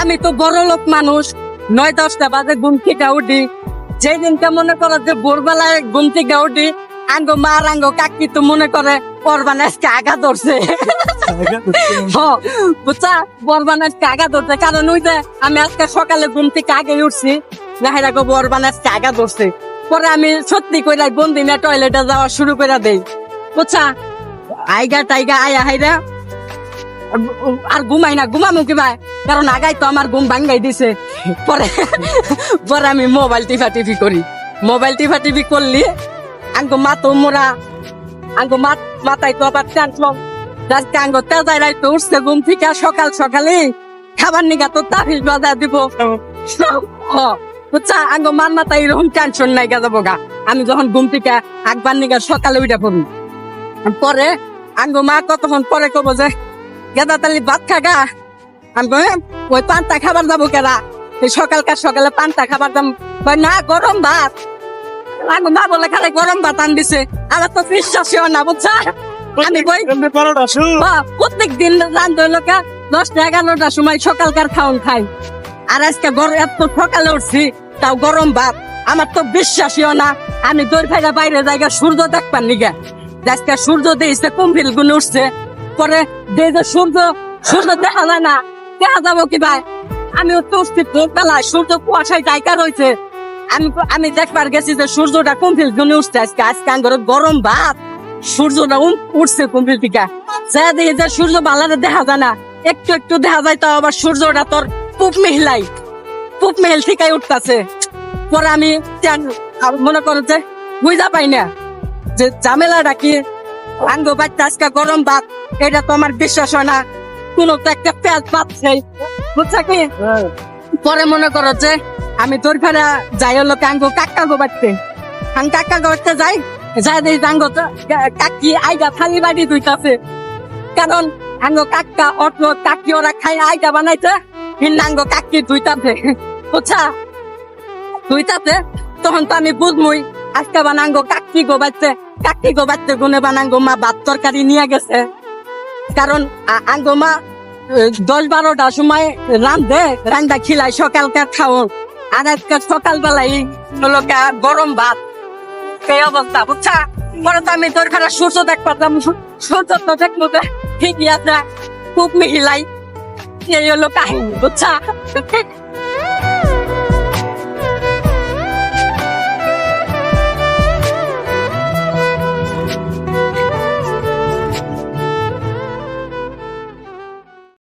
আমি তো বড় লোক মানুষ, 9-10টা বাজে ঘুম থেকে উঠি। যেই দিনকে মনে করো যে ভোরবেলায় ঘুম থেকে উঠি, আঙ্গো মা আর আঙ্গো কাকি তো মনে করে পরবান আজকে আগা ধরছে। বুঝছা, বরবান আজকে আগা ধরছে, কারণ ওই যে আমি আজকে সকালে ঘুম থেকে আগে উঠছি, নাহিরা গো বরবান আজকে আগা ধরছে। পরে আমি সত্যি করে বন্দিনা টয়লেটে যাওয়া শুরু করে দেই। বুঝছা, আইগা টাইগা আয়া হাইরা আর ঘুমাই না, ঘুমামু কি ভাই, কারণ আগাই তো আমার ঘুম ভাঙ্গাই দিছে। পরে পরে আমি মোবাইল টিপি করি। মোবাইল টিপি করলি আঙ্গো মা তো মোরা, আঙ্গো মাথায় তো আবার টেনশন। আজকে আঙ্গো তেজাই রাই তো উঠছে ঘুম থেকে সকাল সকালে, খাবার নিগা তো তাফিল বাজা দিব। বুঝছা, আঙ্গো মার মাথায় এরকম টেনশন নাই গা যাবো গা। আমি যখন ঘুম থেকে একবার নিগা সকালে উঠে পড়ি, পরে আঙ্গো মা কতক্ষণ পরে কব যে গেদা তালি ভাত খাগা। আমি ওই পান্তা খাবার যাবো কেরা, সকালকার সকালে পান্তা খাবার দাম না, গরম ভাত। আঙ্গো মা বলে খালে গরম ভাত আন দিছে, আমার তো বিশ্বাসই হয় না। বুঝছা, আমি প্রত্যেক দিন রান্ধ লোকা 10টা-11টার সময় সকালকার খাওন খাই, আর আজকে এত সকালে উঠছি তাও গরম ভাত। আমার তো বিশ্বাসই হয় না। আমি দৌড় ফাইরা বাইরে জায়গা সূর্য দেখবার নিগা, আজকে সূর্য দিয়েছে কুম্ভিল গুনে উঠছে। পরে যে সূর্য দেখা যায় না, দেখা যাবো কি ভাই। আমি উঠছি ভোরবেলায়, সূর্য কুয়াশায় জায়গা রয়েছে। আমি দেখবার গেছি যে সূর্যটা কুম্ভিল গুনে উঠছে। আজকে আঙ্গর গরম ভাত, সূর্যটা উঠছে কুম্ভিল থেকে। যা দেখি যে সূর্য বালারে দেখা যায় না, একটু একটু দেখা যায়, তাও আবার সূর্যটা তোর পুপ মেহিল থেকে উঠতেছে। পরে আমি মনে করো যে বুঝা পাই না যে ঝামেলাটা কি। আঙ্গো বাচ্চা আজকে গরম ভাত, এটা তো আমার বিশ্বাস হয় না। কোন তো একটা পেঁয়াজ পাচ্ছে, বুঝছা কি। পরে মনে করো যে আমি তোর ফেরা যাই হলো আঙ্গো কাকা গো বাড়তে, আমি কাকা গো বাড়তে যাই দিই আঙ্গো কাকি আইগা থালি বাড়ি ধুইতাছে। কারণ আঙ্গো কাকা অটো কাকি ওরা খাই আইগা বানাইছে, আঙ্গো কাকি ধুইতাছে। বুঝছা, ধুইতাছে। তখন তো আমি বুঝমুই আজকে বানাঙ্গো কাকি গো বাচ্চে গুনে বানাঙ্গো মা ভাত তরকারি নিয়ে গেছে। কারণ আঙ্গো মা 10-12টার সময় রান্দা খিলাই সকালকার খাওন, আর আজকে সকালবেলায় হলো গরম ভাত, এই অবস্থা। বুঝছা, পরে তো আমি তোর খারাপ সূর্য দেখতাম, সূর্য তো দেখবো ঠিকই আছে, খুব মিহিলাই। এই হলো কাহিনী, বুঝছা।